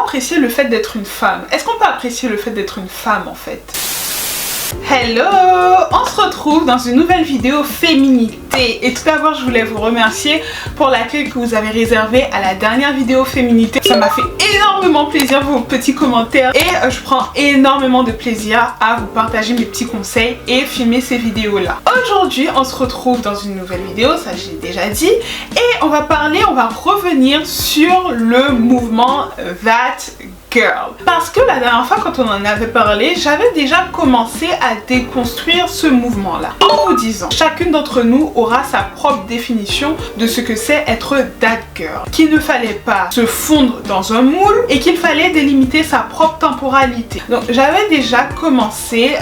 apprécier le fait d'être une femme? Est-ce qu'on peut apprécier le fait d'être une femme en fait? Hello! On se retrouve dans une nouvelle vidéo féminité. Et tout d'abord, je voulais vous remercier pour l'accueil que vous avez réservé à la dernière vidéo féminité. Ça m'a fait énormément plaisir vos petits commentaires et je prends énormément de plaisir à vous partager mes petits conseils et filmer ces vidéos-là. Aujourd'hui, on se retrouve dans une nouvelle vidéo, ça j'ai déjà dit, et on va revenir sur le mouvement That Girl. Parce que la dernière fois quand on en avait parlé, j'avais déjà commencé à déconstruire ce mouvement-là. En vous disant, chacune d'entre nous aura sa propre définition de ce que c'est être that girl. Qu'il ne fallait pas se fondre dans un moule et qu'il fallait délimiter sa propre temporalité. Donc j'avais déjà commencé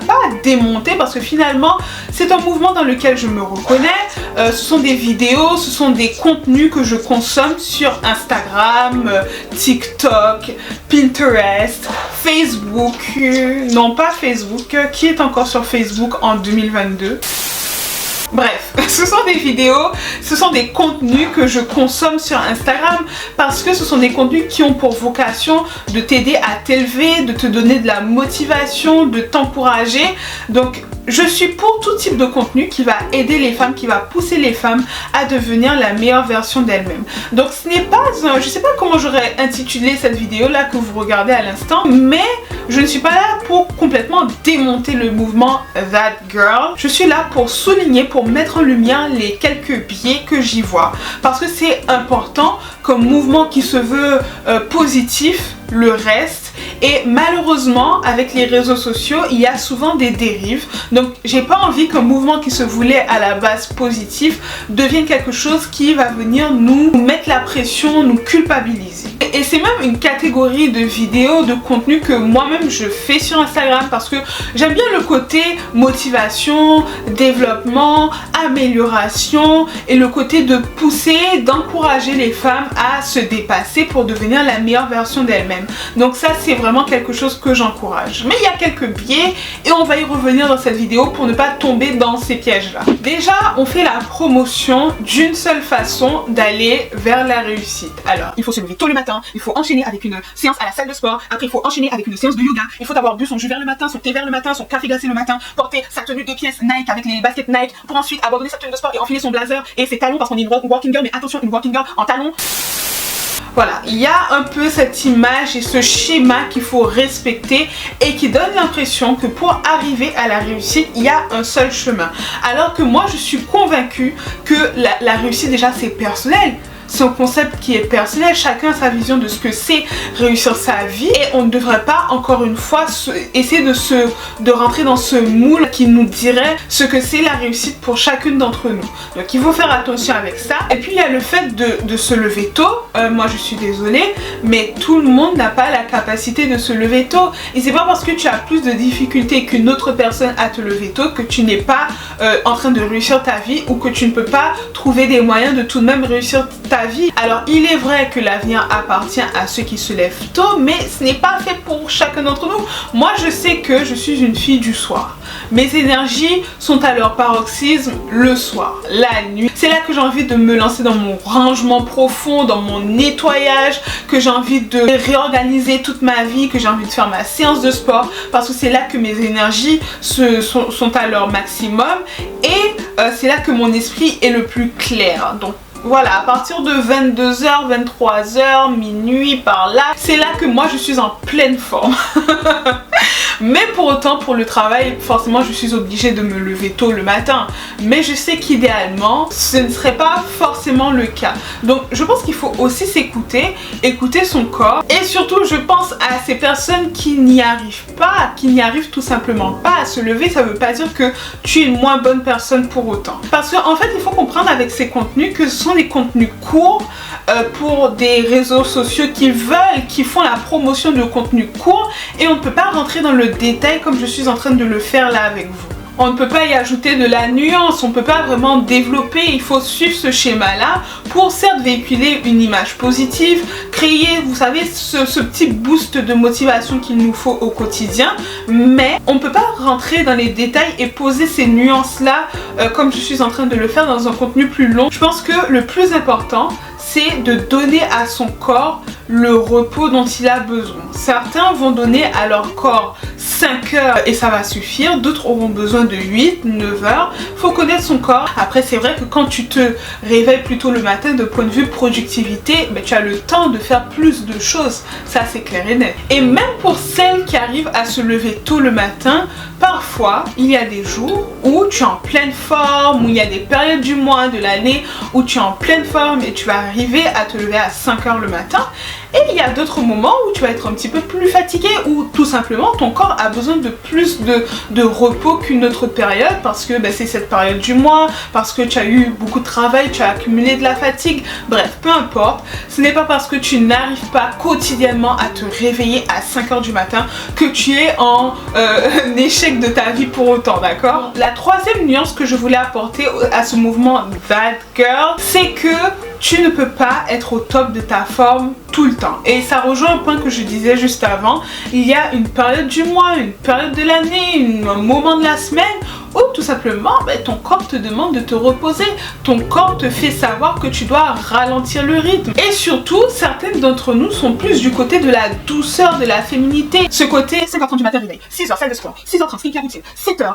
pas à démonter parce que finalement c'est un mouvement dans lequel je me reconnais. Ce sont des vidéos, ce sont des contenus que je consomme sur Instagram, TikTok, Pinterest, Facebook, non pas Facebook, qui est encore sur Facebook en 2022. Bref, ce sont des vidéos, ce sont des contenus que je consomme sur Instagram parce que ce sont des contenus qui ont pour vocation de t'aider à t'élever, de te donner de la motivation, de t'encourager. Donc je suis pour tout type de contenu qui va aider les femmes, qui va pousser les femmes à devenir la meilleure version d'elles-mêmes. Donc ce n'est pas je sais pas comment j'aurais intitulé cette vidéo là que vous regardez à l'instant, mais je ne suis pas là pour complètement démonter le mouvement That Girl. Je suis là pour souligner, pour mettre en lumière les quelques biais que j'y vois. Parce que c'est important comme mouvement qui se veut positif, le reste. Et malheureusement, avec les réseaux sociaux, il y a souvent des dérives. Donc j'ai pas envie qu'un mouvement qui se voulait à la base positif devienne quelque chose qui va venir nous mettre la pression, nous culpabiliser. Et c'est même une catégorie de vidéos, de contenu que moi-même je fais sur Instagram parce que j'aime bien le côté motivation, développement, amélioration et le côté de pousser, d'encourager les femmes à se dépasser pour devenir la meilleure version d'elles-mêmes. Donc ça c'est vraiment quelque chose que j'encourage. Mais il y a quelques biais et on va y revenir dans cette vidéo pour ne pas tomber dans ces pièges-là. Déjà, on fait la promotion d'une seule façon d'aller vers la réussite. Alors, il faut se lever tôt le matin, il faut enchaîner avec une séance à la salle de sport, après il faut enchaîner avec une séance de yoga, il faut avoir bu son jus vert le matin, son thé vert le matin, son café glacé le matin, porter sa tenue de pièces Nike avec les baskets Nike pour ensuite abandonner sa tenue de sport et enfiler son blazer et ses talons parce qu'on est une walking girl, mais attention, une walking girl en talons. Voilà, il y a un peu cette image et ce schéma qu'il faut respecter et qui donne l'impression que pour arriver à la réussite, il y a un seul chemin. Alors que moi, je suis convaincue que la réussite, déjà, c'est personnel. C'est un concept qui est personnel, chacun a sa vision de ce que c'est réussir sa vie et on ne devrait pas encore une fois essayer de rentrer dans ce moule qui nous dirait ce que c'est la réussite pour chacune d'entre nous. Donc il faut faire attention avec ça. Et puis il y a le fait de se lever tôt. Moi je suis désolée, mais tout le monde n'a pas la capacité de se lever tôt. Et c'est pas parce que tu as plus de difficultés qu'une autre personne à te lever tôt que tu n'es pas en train de réussir ta vie ou que tu ne peux pas trouver des moyens de tout de même réussir ta vie. Alors il est vrai que l'avenir appartient à ceux qui se lèvent tôt, mais ce n'est pas fait pour chacun d'entre nous. Moi je sais que je suis une fille du soir. Mes énergies sont à leur paroxysme le soir, la nuit. C'est là que j'ai envie de me lancer dans mon rangement profond, dans mon nettoyage, que j'ai envie de réorganiser toute ma vie, que j'ai envie de faire ma séance de sport parce que c'est là que mes énergies sont à leur maximum et c'est là que mon esprit est le plus clair. Donc voilà, à partir de 22h, 23h, minuit par là, c'est là que moi je suis en pleine forme. Mais pour autant, pour le travail, forcément je suis obligée de me lever tôt le matin. Mais je sais qu'idéalement, ce ne serait pas forcément le cas. Donc je pense qu'il faut aussi s'écouter, écouter son corps. Et surtout, je pense à ces personnes qui n'y arrivent pas, qui n'y arrivent tout simplement pas à se lever. Ça ne veut pas dire que tu es une moins bonne personne pour autant. Parce qu'en fait, il faut comprendre avec ces contenus que ce sont des contenus courts pour des réseaux sociaux qui font la promotion de contenus courts et on ne peut pas rentrer dans le détail comme je suis en train de le faire là avec vous. On ne peut pas y ajouter de la nuance, on ne peut pas vraiment développer, il faut suivre ce schéma-là pour certes véhiculer une image positive, créer, vous savez, ce petit boost de motivation qu'il nous faut au quotidien, mais on ne peut pas rentrer dans les détails et poser ces nuances-là comme je suis en train de le faire dans un contenu plus long. Je pense que le plus important, c'est de donner à son corps le repos dont il a besoin. Certains vont donner à leur corps 5 heures et ça va suffire, d'autres auront besoin de 8, 9 heures. Faut connaître son corps. Après, c'est vrai que quand tu te réveilles plus tôt le matin, de point de vue productivité, ben, tu as le temps de faire plus de choses. Ça, c'est clair et net. Et même pour celles qui arrivent à se lever tôt le matin, parfois, il y a des jours où tu es en pleine forme, où il y a des périodes du mois, de l'année, où tu es en pleine forme et tu vas arriver à te lever à 5 heures le matin. Et il y a d'autres moments où tu vas être un petit peu plus fatigué, ou tout simplement ton corps a besoin de plus de repos qu'une autre période, parce que ben, c'est cette période du mois, parce que tu as eu beaucoup de travail, tu as accumulé de la fatigue, bref, peu importe. Ce n'est pas parce que tu n'arrives pas quotidiennement à te réveiller à 5 heures du matin que tu es en échec de ta vie pour autant, d'accord? La troisième nuance que je voulais apporter à ce mouvement That Girl, c'est que tu ne peux pas être au top de ta forme tout le temps. Et ça rejoint un point que je disais juste avant. Il y a une période du mois, une période de l'année, un moment de la semaine où tout simplement ton corps te demande de te reposer. Ton corps te fait savoir que tu dois ralentir le rythme. Et surtout, certaines d'entre nous sont plus du côté de la douceur, de la féminité. Ce côté, 5h30 du matin réveil, 6h salle de sport, 6h30 skincare routine, 7h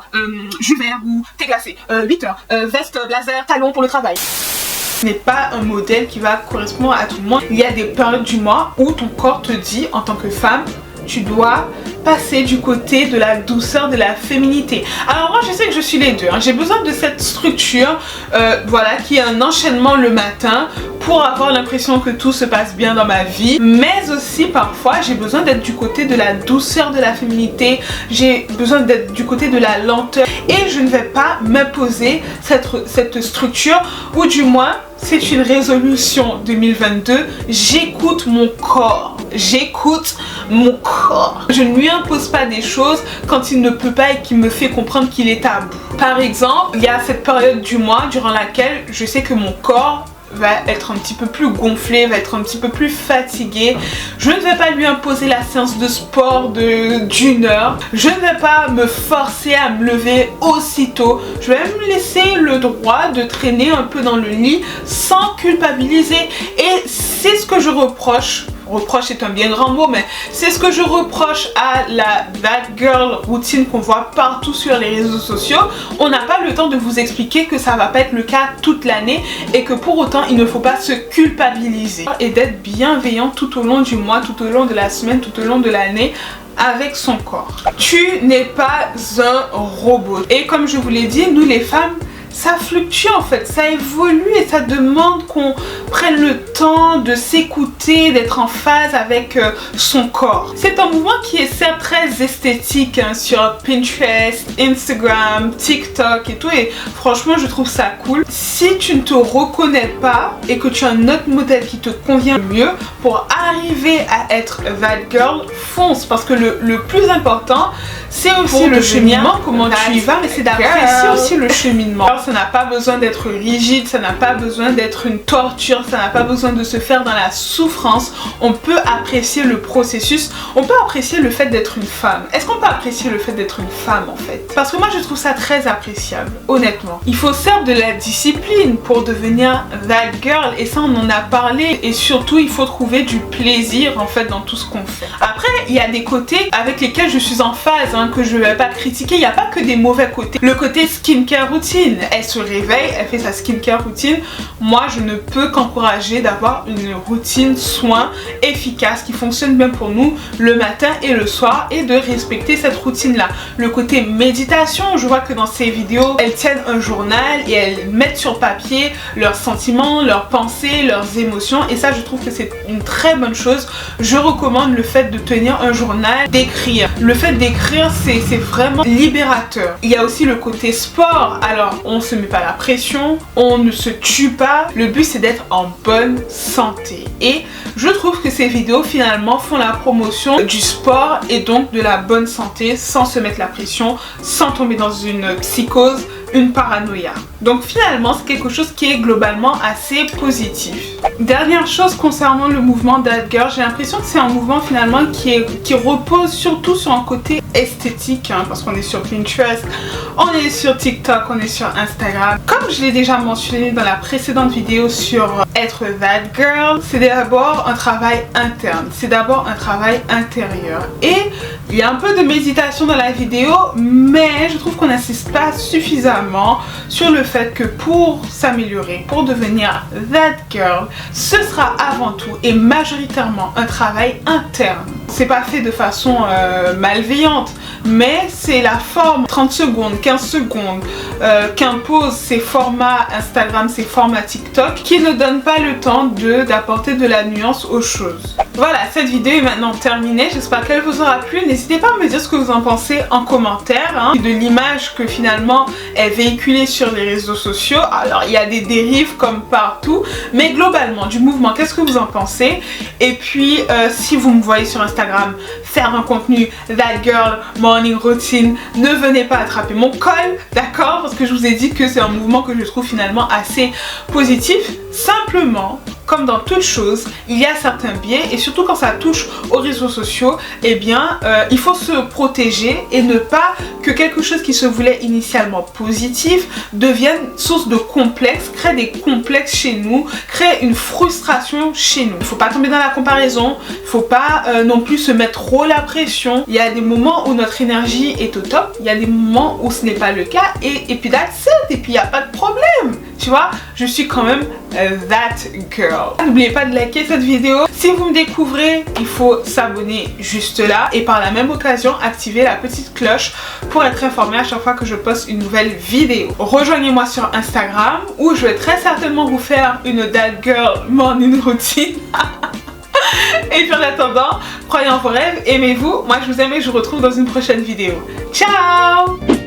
jus vert ou thé glacé, 8h veste, blazer, talons pour le travail. Ce n'est pas un modèle qui va correspondre à tout le monde. Il y a des périodes du mois où ton corps te dit en tant que femme, tu dois passer du côté de la douceur, de la féminité. Alors moi je sais que je suis les deux, hein. J'ai besoin de cette structure, voilà, qui est un enchaînement le matin pour avoir l'impression que tout se passe bien dans ma vie. Mais aussi parfois j'ai besoin d'être du côté de la douceur, de la féminité. J'ai besoin d'être du côté de la lenteur. Et je ne vais pas m'imposer cette structure, ou du moins c'est une résolution 2022, j'écoute mon corps. J'écoute mon corps. Je ne lui impose pas des choses quand il ne peut pas et qu'il me fait comprendre qu'il est à bout. Par exemple, il y a cette période du mois durant laquelle je sais que mon corps va être un petit peu plus gonflé, va être un petit peu plus fatigué. Je ne vais pas lui imposer la séance de sport d'une heure. Je ne vais pas me forcer à me lever aussitôt. Je vais me laisser le droit de traîner un peu dans le lit sans culpabiliser. Et c'est ce que je reproche. Reproche est un bien grand mot, mais c'est ce que je reproche à la That Girl routine qu'on voit partout sur les réseaux sociaux. On n'a pas le temps de vous expliquer que ça va pas être le cas toute l'année et que pour autant il ne faut pas se culpabiliser et d'être bienveillant tout au long du mois, tout au long de la semaine, tout au long de l'année avec son corps. Tu n'es pas un robot. Et comme je vous l'ai dit, nous les femmes, ça fluctue en fait, ça évolue et ça demande qu'on prenne le temps de s'écouter, d'être en phase avec son corps. C'est un mouvement qui est certes très esthétique hein, sur Pinterest, Instagram, TikTok et tout, et franchement je trouve ça cool. Si tu ne te reconnais pas et que tu as un autre modèle qui te convient mieux, pour arriver à être That Girl, fonce, parce que le plus important c'est aussi le cheminement, comment tu y vas, mais c'est d'apprécier aussi le cheminement. Alors, ça n'a pas besoin d'être rigide, ça n'a pas besoin d'être une torture, ça n'a pas besoin de se faire dans la souffrance. On peut apprécier le processus, on peut apprécier le fait d'être une femme. Est-ce qu'on peut apprécier le fait d'être une femme en fait? Parce que moi je trouve ça très appréciable, honnêtement. Il faut certes de la discipline pour devenir That Girl, et ça on en a parlé, et surtout il faut trouver du plaisir en fait dans tout ce qu'on fait. Après il y a des côtés avec lesquels je suis en phase, hein, que je ne vais pas critiquer. Il n'y a pas que des mauvais côtés. Le côté skincare routine, elle se réveille, elle fait sa skincare routine. Moi je ne peux qu'encourager d'avoir une routine soin efficace qui fonctionne bien pour nous le matin et le soir, et de respecter cette routine là. Le côté méditation, je vois que dans ces vidéos elles tiennent un journal et elles mettent sur papier leurs sentiments, leurs pensées, leurs émotions, et ça je trouve que c'est une très bonne chose. Je recommande le fait de tenir un journal, d'écrire. Le fait d'écrire c'est vraiment libérateur. Il y a aussi le côté sport. Alors on se met pas la pression, on ne se tue pas, le but c'est d'être en bonne santé, et je trouve que ces vidéos finalement font la promotion du sport et donc de la bonne santé sans se mettre la pression, sans tomber dans une psychose. une paranoïa. Donc finalement c'est quelque chose qui est globalement assez positif. Dernière chose concernant le mouvement That Girl, j'ai l'impression que c'est un mouvement finalement qui repose surtout sur un côté esthétique, hein, parce qu'on est sur Pinterest, on est sur TikTok, on est sur Instagram. Comme je l'ai déjà mentionné dans la précédente vidéo sur être That Girl, c'est d'abord un travail interne, c'est d'abord un travail intérieur. Et il y a un peu de méditation dans la vidéo, mais je trouve qu'on n'insiste pas suffisamment sur le fait que pour s'améliorer, pour devenir That Girl, ce sera avant tout et majoritairement un travail interne. C'est pas fait de façon malveillante, mais c'est la forme 30 secondes, 15 secondes qu'imposent ces formats Instagram, ces formats TikTok qui ne donnent pas le temps d'apporter de la nuance aux choses. Voilà, cette vidéo est maintenant terminée, j'espère qu'elle vous aura plu. N'hésitez pas à me dire ce que vous en pensez en commentaire, hein, de l'image que finalement est véhiculée sur les réseaux sociaux. Alors il y a des dérives comme partout, mais globalement du mouvement, qu'est-ce que vous en pensez? Et puis si vous me voyez sur Instagram faire un contenu That Girl Morning Routine, ne venez pas attraper mon col, d'accord? Parce que je vous ai dit que c'est un mouvement que je trouve finalement assez positif. Simplement, comme dans toute chose, il y a certains biais et surtout quand ça touche aux réseaux sociaux, eh bien il faut se protéger et ne pas que quelque chose qui se voulait initialement positif devienne source de complexes, crée des complexes chez nous, crée une frustration chez nous. Il ne faut pas tomber dans la comparaison, il ne faut pas non plus se mettre trop la pression. Il y a des moments où notre énergie est au top, il y a des moments où ce n'est pas le cas et puis that's it, et puis il n'y a pas de problème. Tu vois, je suis quand même That Girl. N'oubliez pas de liker cette vidéo. Si vous me découvrez, il faut s'abonner juste là et par la même occasion activer la petite cloche pour être informé à chaque fois que je poste une nouvelle vidéo. Rejoignez-moi sur Instagram où je vais très certainement vous faire une That Girl Morning Routine. Et puis en attendant, croyez en vos rêves, aimez-vous. Moi je vous aime et je vous retrouve dans une prochaine vidéo. Ciao!